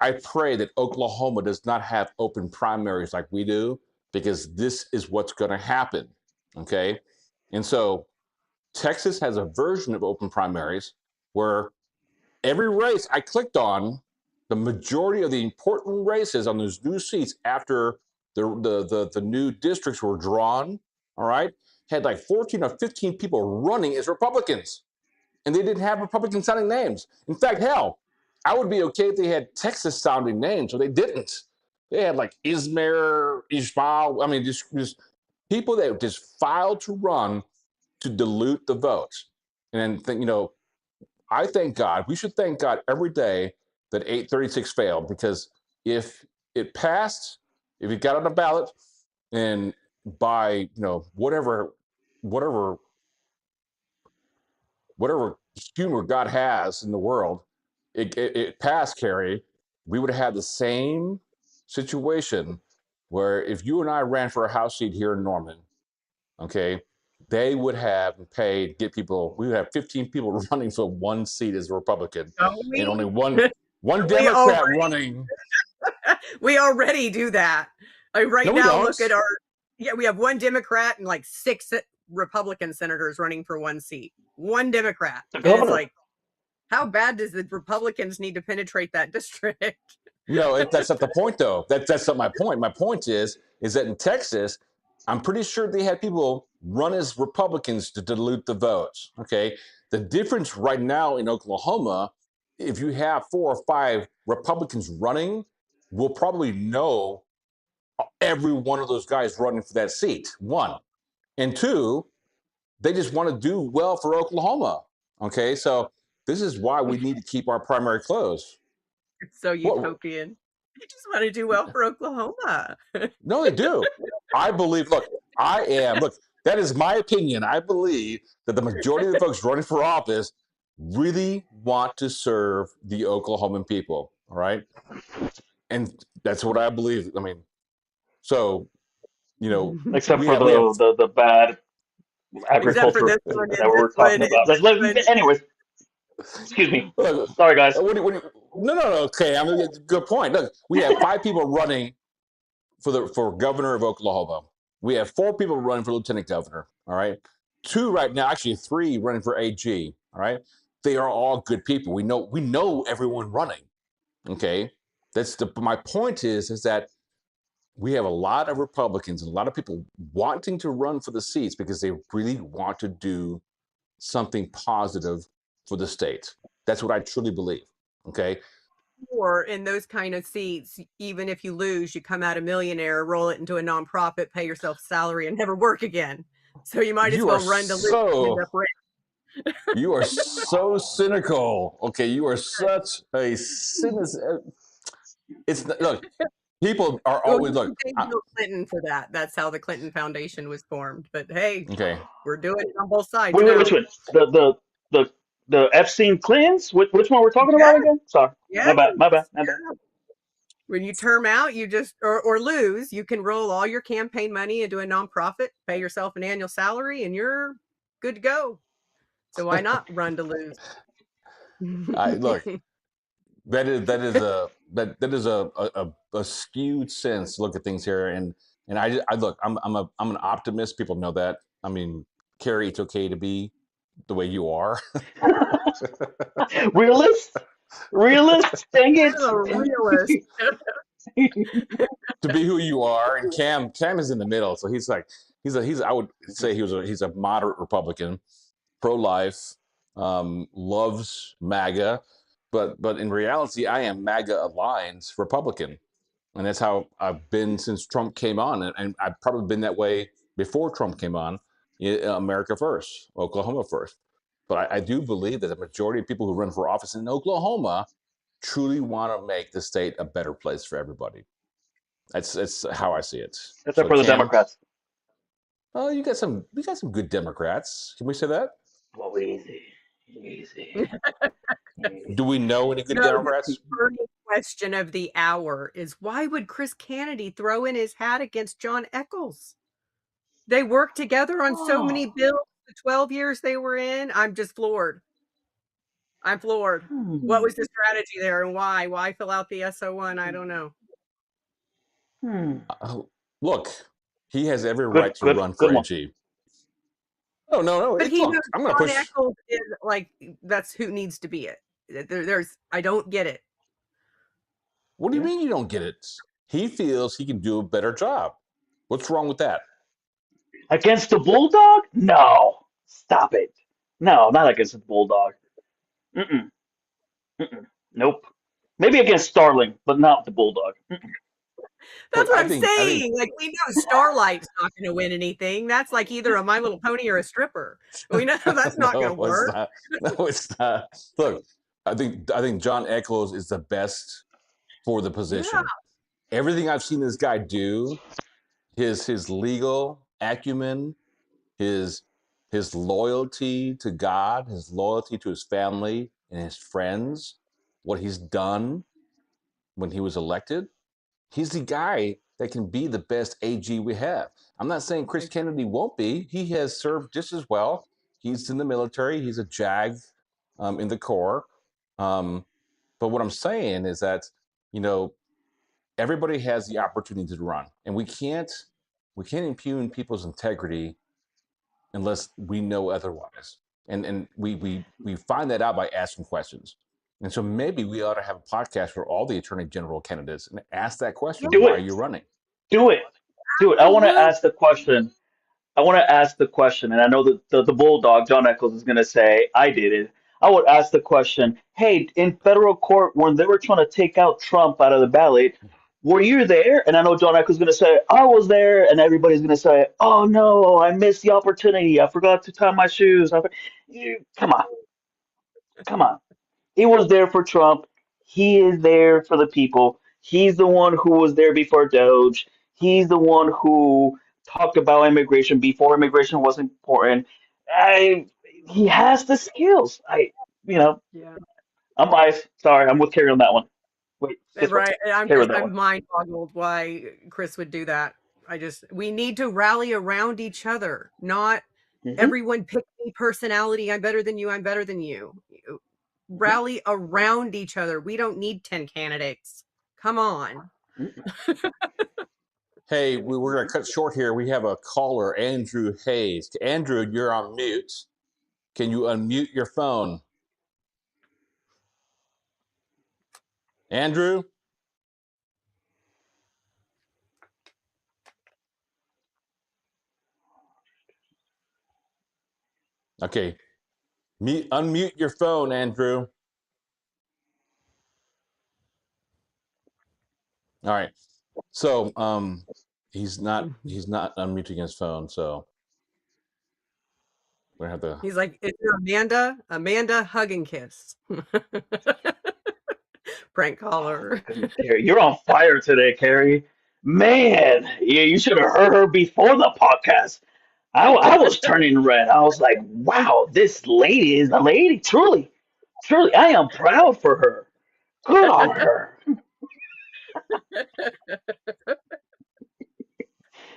[SPEAKER 2] I pray that Oklahoma does not have open primaries like we do, because this is what's going to happen." Okay, and so Texas has a version of open primaries where every race I clicked on, the majority of the important races on those new seats after the new districts were drawn, all right, had like 14 or 15 people running as Republicans. And they didn't have Republican sounding names. In fact, hell, I would be okay if they had Texas sounding names, so they didn't. They had like Ishmael. I mean, just people that just filed to run to dilute the votes. And then, I thank God. We should thank God every day that 836 failed, because if it passed, if it got on the ballot, and by whatever humor God has in the world, it passed, Carrie, we would have had the same situation where if you and I ran for a House seat here in Norman, okay, they would have paid, we would have 15 people running for one seat as a Republican,
[SPEAKER 3] Don't
[SPEAKER 2] and only
[SPEAKER 3] we?
[SPEAKER 2] one
[SPEAKER 3] we
[SPEAKER 2] Democrat
[SPEAKER 3] already,
[SPEAKER 2] running.
[SPEAKER 3] we already do that. Right
[SPEAKER 2] No, we
[SPEAKER 3] now,
[SPEAKER 2] don't.
[SPEAKER 3] look at we have 1 Democrat and like 6 Republican senators running for 1 seat. 1 Democrat.
[SPEAKER 1] the
[SPEAKER 3] And it's
[SPEAKER 1] governor.
[SPEAKER 3] like, how bad does the Republicans need to penetrate that district?
[SPEAKER 2] No, that's not the point, though. That's not my point. My point is that in Texas, I'm pretty sure they had people run as Republicans to dilute the votes. Okay, the difference right now in Oklahoma, if you have 4 or 5 Republicans running, we'll probably know every one of those guys running for that seat. 1, and 2, they just want to do well for Oklahoma. Okay, so this is why we need to keep our primary closed.
[SPEAKER 3] It's so
[SPEAKER 2] What?
[SPEAKER 3] utopian. They just want to do well for Oklahoma.
[SPEAKER 2] No, they do. I believe, look, that is my opinion. I believe that the majority of the folks running for office really want to serve the Oklahoman people. All right. And that's what I believe. I mean, so,
[SPEAKER 1] Except
[SPEAKER 2] we
[SPEAKER 1] for
[SPEAKER 2] have,
[SPEAKER 1] the bad
[SPEAKER 3] Except for
[SPEAKER 1] agriculture
[SPEAKER 3] this
[SPEAKER 1] that
[SPEAKER 3] one and
[SPEAKER 1] we're
[SPEAKER 3] this one
[SPEAKER 1] talking
[SPEAKER 3] and
[SPEAKER 1] about.
[SPEAKER 3] this one.
[SPEAKER 1] Anyways, excuse me.
[SPEAKER 2] look,
[SPEAKER 1] Sorry, guys.
[SPEAKER 2] no, okay. I mean, good point. Look, we have 5 people running for governor of Oklahoma. We have 4 people running for lieutenant governor. All right. 2 right now, actually 3 running for AG. All right. They are all good people. We know everyone running. Okay. My point is that we have a lot of Republicans and a lot of people wanting to run for the seats because they really want to do something positive for the state. That's what I truly believe. Okay.
[SPEAKER 3] Or in those kind of seats, even if you lose, you come out a millionaire, roll it into a nonprofit, pay yourself salary, and never work again. So you might as
[SPEAKER 2] You are
[SPEAKER 3] well run to lose and end up rich.
[SPEAKER 2] you are so cynical. Okay, you are such a cynic. Look, people are
[SPEAKER 3] Well,
[SPEAKER 2] always
[SPEAKER 3] you
[SPEAKER 2] look.
[SPEAKER 3] can thank Bill Clinton for that. That's how the Clinton Foundation was formed. But hey,
[SPEAKER 2] Okay,
[SPEAKER 3] we're doing it on both sides
[SPEAKER 1] Wait, which
[SPEAKER 3] now.
[SPEAKER 1] one? The Epstein Clintons? Which one we're talking
[SPEAKER 3] Yeah,
[SPEAKER 1] about again? Sorry,
[SPEAKER 3] yes,
[SPEAKER 1] my bad.
[SPEAKER 3] yeah. When you term out, you just or lose, you can roll all your campaign money into a nonprofit, pay yourself an annual salary, and you're good to go. So why not run to lose?
[SPEAKER 2] look. That is a skewed sense to look at things here, and I look. I'm an optimist. People know that. I mean, Carrie, it's okay to be the way you are.
[SPEAKER 1] Realist, realist. Dang it.
[SPEAKER 3] I'm a realist.
[SPEAKER 2] To be who you are, and Cam is in the middle, so he's I would say he's a moderate Republican, pro-life, loves MAGA, but in reality, I am MAGA aligned Republican, and that's how I've been since Trump came on, and I've probably been that way before Trump came on. America first, Oklahoma first, but I do believe that the majority of people who run for office in Oklahoma truly want to make the state a better place for everybody. That's how I see it.
[SPEAKER 1] Except
[SPEAKER 2] So
[SPEAKER 1] for the
[SPEAKER 2] Cam,
[SPEAKER 1] Democrats.
[SPEAKER 2] oh, we got some good Democrats. Can we say that?
[SPEAKER 1] Oh, easy. Easy.
[SPEAKER 2] Do we know any good
[SPEAKER 3] No, the
[SPEAKER 2] Democrats?
[SPEAKER 3] burning question of the hour is why would Chris Kennedy throw in his hat against John Eccles? They worked together on so many
[SPEAKER 1] Oh.
[SPEAKER 3] bills the 12 years they were in. I'm just floored. I'm floored. What
[SPEAKER 1] Hmm.
[SPEAKER 3] was the strategy there and why? Why fill out the SO1? I don't know.
[SPEAKER 1] Hmm.
[SPEAKER 2] Look, he has every
[SPEAKER 1] Good,
[SPEAKER 2] right to
[SPEAKER 1] good,
[SPEAKER 2] run
[SPEAKER 1] good
[SPEAKER 2] for
[SPEAKER 1] one.
[SPEAKER 2] AG. No.
[SPEAKER 3] But
[SPEAKER 2] It's
[SPEAKER 3] he knows
[SPEAKER 2] look. I'm going to
[SPEAKER 3] John
[SPEAKER 2] push.
[SPEAKER 3] Eccles is like, that's who needs to be it. I don't get it.
[SPEAKER 2] What do you
[SPEAKER 1] Yeah.
[SPEAKER 2] mean you don't get it? He feels he can do a better job. What's wrong with that?
[SPEAKER 1] Against the Bulldog? No. Stop it. No, not against the Bulldog. Mm-mm. Mm-mm. Nope. Maybe against Starling, but not the Bulldog. Mm-mm.
[SPEAKER 3] That's
[SPEAKER 2] Look,
[SPEAKER 3] what
[SPEAKER 2] I
[SPEAKER 3] I'm
[SPEAKER 2] think
[SPEAKER 3] saying. Like, we know Starlight's not going to win anything. That's like either a My Little Pony or a stripper. We know that's not going
[SPEAKER 2] no,
[SPEAKER 3] to
[SPEAKER 2] it's
[SPEAKER 3] work.
[SPEAKER 2] not. No, it's not. Look, I think John Eccles is the best for the
[SPEAKER 3] Yeah.
[SPEAKER 2] position. Everything I've seen this guy do, his legal acumen, his his loyalty to God, his loyalty to his family and his friends, what he's done when he was elected, he's the guy that can be the best AG we have. I'm not saying Chris Kennedy won't be. He has served just as well. He's in the military. He's a JAG in the Corps. But what I'm saying is that, you know, everybody has the opportunity to run, and we can't impugn people's integrity unless we know otherwise. And we find that out by asking questions. And so maybe we ought to have a podcast for all the attorney general candidates and ask that question:
[SPEAKER 1] Do
[SPEAKER 2] Why are
[SPEAKER 1] it.
[SPEAKER 2] you running?
[SPEAKER 1] Do it. Do it. I want to
[SPEAKER 3] Absolutely.
[SPEAKER 1] ask the question. I want to ask the question, and I know that the Bulldog, John Eccles, is going to say, I did it. I would ask the question, hey, in federal court, when they were trying to take out Trump out of the ballot, were you there? And I know John Eccles is going to say, I was there. And everybody's going to say, oh, no, I missed the opportunity. I forgot to tie my shoes. Come on. Come on. He was there for Trump. He is there for the people. He's the one who was there before Doge. He's the one who talked about immigration before immigration was important. I, he has the skills. You know,
[SPEAKER 3] Yeah.
[SPEAKER 1] I'm biased. Sorry, I'm with Carrie on that one. Wait, guess what?
[SPEAKER 3] Right.
[SPEAKER 1] Carrie on that
[SPEAKER 3] I'm
[SPEAKER 1] one.
[SPEAKER 3] mind boggled why Chris would do that. We need to rally around each other, not
[SPEAKER 1] Hmm.
[SPEAKER 3] everyone pick me personality. I'm better than you. I'm better than you. Rally around each other. We don't need 10 candidates. Come on.
[SPEAKER 2] Hey, we're going to cut short here. We have a caller, Andrew Hayes. Andrew, you're on mute. Can you unmute your phone? Andrew? Okay. Unmute your phone, Andrew. All right. So he's not unmuting his phone, so we're gonna have to.
[SPEAKER 3] He's like, is there Amanda? Amanda, hug and kiss. Prank
[SPEAKER 1] Oh my
[SPEAKER 3] caller.
[SPEAKER 1] goodness, Carrie, you're on fire today, Carrie. Man, yeah, you should have heard her before the podcast. I was turning red. I was like, wow, this lady is a lady. Truly, truly, I am proud for her. Good on her.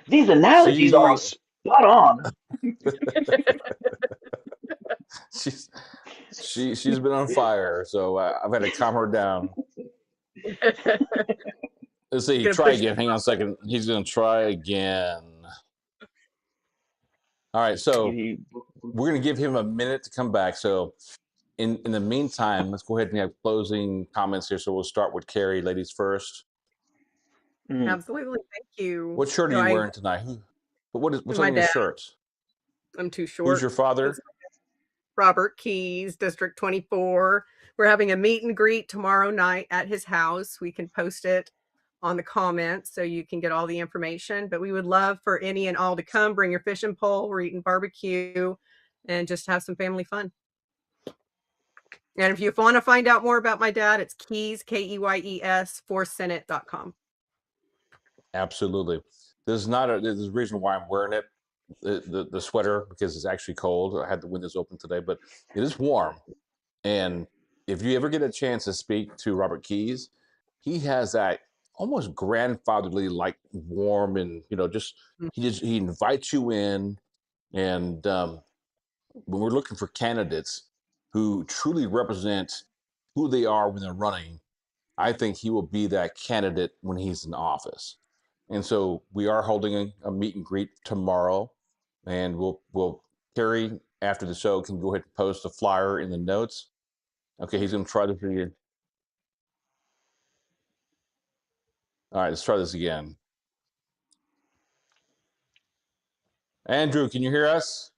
[SPEAKER 1] These analogies are
[SPEAKER 2] She
[SPEAKER 1] spot on.
[SPEAKER 2] she's she's been on fire, so I've had to calm her down. Let's see.
[SPEAKER 3] Gonna
[SPEAKER 2] Try
[SPEAKER 3] push.
[SPEAKER 2] again. Hang on a second. He's gonna try again. All right. So we're gonna give him a minute to come back. So in the meantime, let's go ahead and have closing comments here. So we'll start with Carrie, ladies first.
[SPEAKER 1] Mm.
[SPEAKER 3] Absolutely. Thank you.
[SPEAKER 2] What shirt are
[SPEAKER 3] No,
[SPEAKER 2] you wearing tonight? What's
[SPEAKER 3] my
[SPEAKER 2] on your
[SPEAKER 3] dad,
[SPEAKER 2] shirt?
[SPEAKER 3] I'm too
[SPEAKER 2] Who's
[SPEAKER 3] short.
[SPEAKER 2] your father?
[SPEAKER 3] That's Robert Keys, District 24. We're having a meet and greet tomorrow night at his house. We can post it on the comments so you can get all the information. But we would love for any and all to come. Bring your fishing pole. We're eating barbecue and just have some family fun. And if you want to find out more about my dad, it's Keys, Keyes, forsenate.com.
[SPEAKER 2] Absolutely. There's a reason why I'm wearing it. the sweater because it's actually cold. I had the windows open today, but it is warm. And if you ever get a chance to speak to Robert Keys, he has that almost grandfatherly, like warm and he invites you in. And when we're looking for candidates who truly represent who they are when they're running, I think he will be that candidate when he's in office. And so we are holding a meet and greet tomorrow, and we'll Carrie after the show can go ahead and post a flyer in the notes. Okay, he's gonna try this again. All right, let's try this again. Andrew, can you hear us?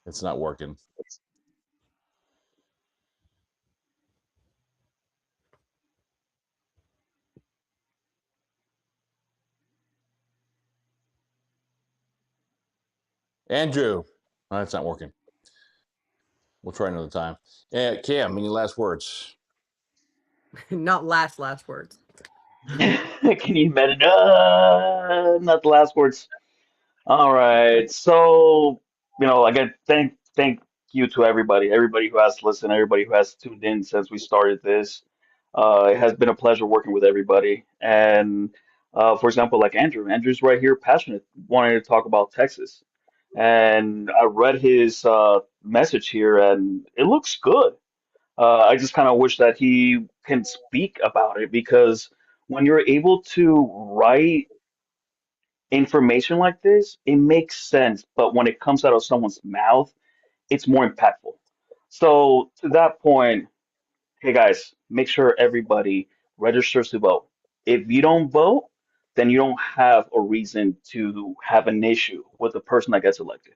[SPEAKER 2] It's not working. Andrew, oh, it's not working. We'll try another time. Cam, any last words?
[SPEAKER 3] Not last words.
[SPEAKER 1] Can you imagine? Not the last words. All right. So, again, thank you to everybody who has listened, everybody who has tuned in since we started this. It has been a pleasure working with everybody. And for example, like Andrew's right here, passionate, wanting to talk about Texas. And I read his message here, and it looks good. I just kind of wish that he can speak about it because when you're able to write information like this, it makes sense. But when it comes out of someone's mouth, it's more impactful. So to that point, hey guys, make sure everybody registers to vote. If you don't vote, then you don't have a reason to have an issue with the person that gets elected.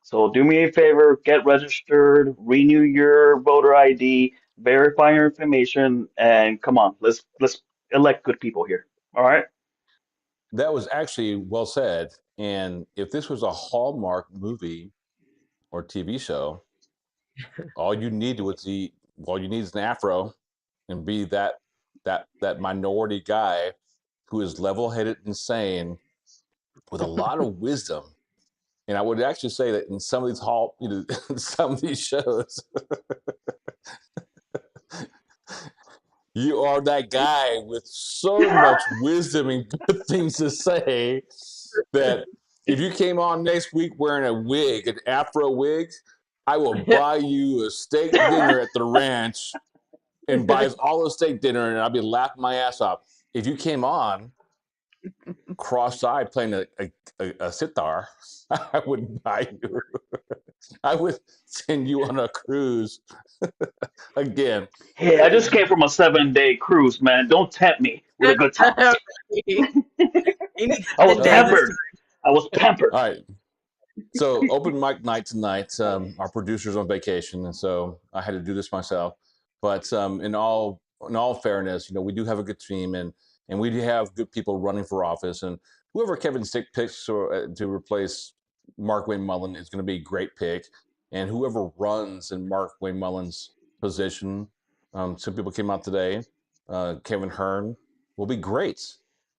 [SPEAKER 1] So do me a favor, get registered, renew your voter ID, verify your information, and come on, let's elect good people here. All right?
[SPEAKER 2] That was actually well said. And if this was a Hallmark movie or TV show, all you need is an afro and be that minority guy who is level-headed and sane with a lot of wisdom. And I would actually say that in some of these some of these shows, you are that guy with so much wisdom and good things to say that if you came on next week wearing a wig, an afro wig, I will buy you a steak dinner at the ranch and buy us all a steak dinner, and I'll be laughing my ass off. If you came on cross-eyed playing a sitar, I would buy you. I would send you on a cruise again.
[SPEAKER 1] Hey, I just came from a 7-day cruise, man. Don't tempt me with a good time.
[SPEAKER 3] You need
[SPEAKER 1] I was
[SPEAKER 3] 10 days.
[SPEAKER 1] pampered. I was pampered.
[SPEAKER 2] All right. So open mic night tonight. Our producer's on vacation, and so I had to do this myself. But in all fairness, we do have a good team, and we do have good people running for office. And whoever Kevin Stick picks to replace Mark Wayne Mullen is going to be a great pick. And whoever runs in Mark Wayne Mullen's position, some people came out today. Kevin Hearn will be great,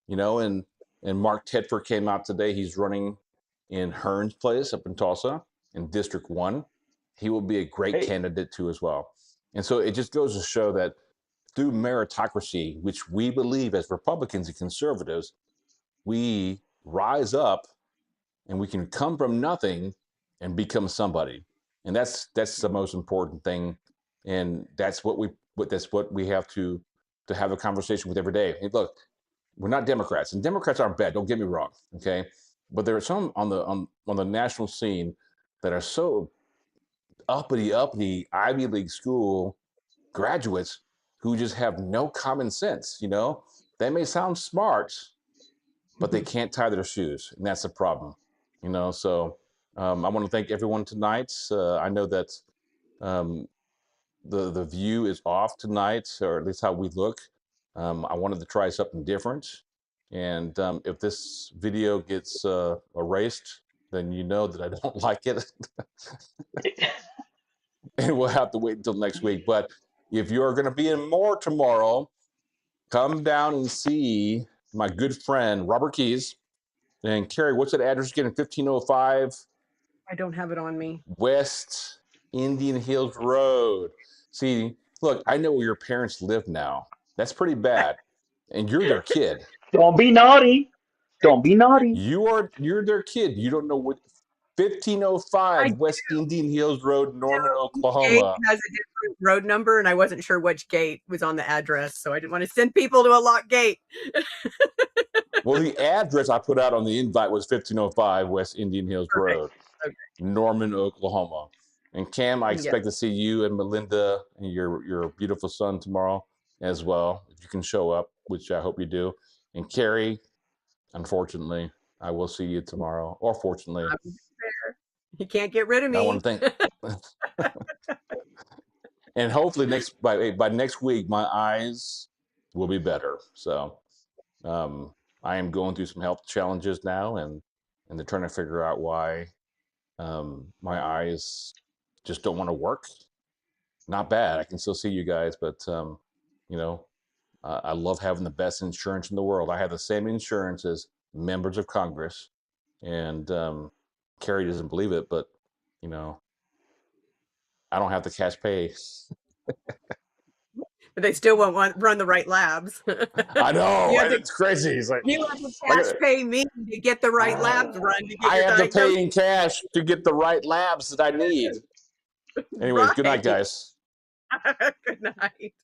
[SPEAKER 2] and Mark Tedford came out today. He's running in Hearn's place up in Tulsa in District 1. He will be a great
[SPEAKER 1] Hey,
[SPEAKER 2] candidate too as well. And so it just goes to show that through meritocracy, which we believe as Republicans and conservatives, we rise up and we can come from nothing and become somebody. And that's the most important thing. And that's what we have to have a conversation with every day. Hey, look, we're not Democrats, and Democrats aren't bad. Don't get me wrong, okay? But there are some on the national scene that are so uppity Ivy League school graduates who just have no common sense. They may sound smart, but they can't tie their shoes, and that's the problem. So I want to thank everyone tonight. I know that um, the view is off tonight, or at least how we look. I wanted to try something different, and if this video gets erased, then you know that I don't like it, and we'll have to wait until next week. But if you're going to be in more tomorrow, come down and see my good friend Robert Keys. And Carrie, what's that address again? 1505
[SPEAKER 3] I don't have it on me.
[SPEAKER 2] West Indian Hills Road. See, look, I know where your parents live now. That's pretty bad. And you're their kid.
[SPEAKER 1] Don't be naughty. Don't be naughty.
[SPEAKER 2] You're their kid. You don't know what 1505
[SPEAKER 3] I
[SPEAKER 2] West Indian Hills Road, Norman,
[SPEAKER 3] Gate
[SPEAKER 2] Oklahoma.
[SPEAKER 3] has a different road number, and I wasn't sure which gate was on the address, so I didn't want to send people to a locked gate.
[SPEAKER 2] Well, the address I put out on the invite was 1505 West Indian Hills Road,
[SPEAKER 3] Okay.
[SPEAKER 2] Norman, Oklahoma. And Cam, I expect to see you and Melinda and your beautiful son tomorrow as well, if you can show up, which I hope you do. And Carrie, unfortunately, I will see you tomorrow, or fortunately.
[SPEAKER 3] You can't get rid of me.
[SPEAKER 2] I want to thank. And hopefully by next week, my eyes will be better. So I am going through some health challenges now, and they're trying to figure out why my eyes just don't want to work. Not bad. I can still see you guys, but I love having the best insurance in the world. I have the same insurance as members of Congress, and Carrie doesn't believe it, but I don't have to cash pay.
[SPEAKER 3] But they still won't run the right labs.
[SPEAKER 2] I know. It's crazy. It's like,
[SPEAKER 3] you have to cash pay me to get the right labs run.
[SPEAKER 2] I have to pay in cash to get the right labs that I need. Anyways, Good night, guys.
[SPEAKER 3] Good night.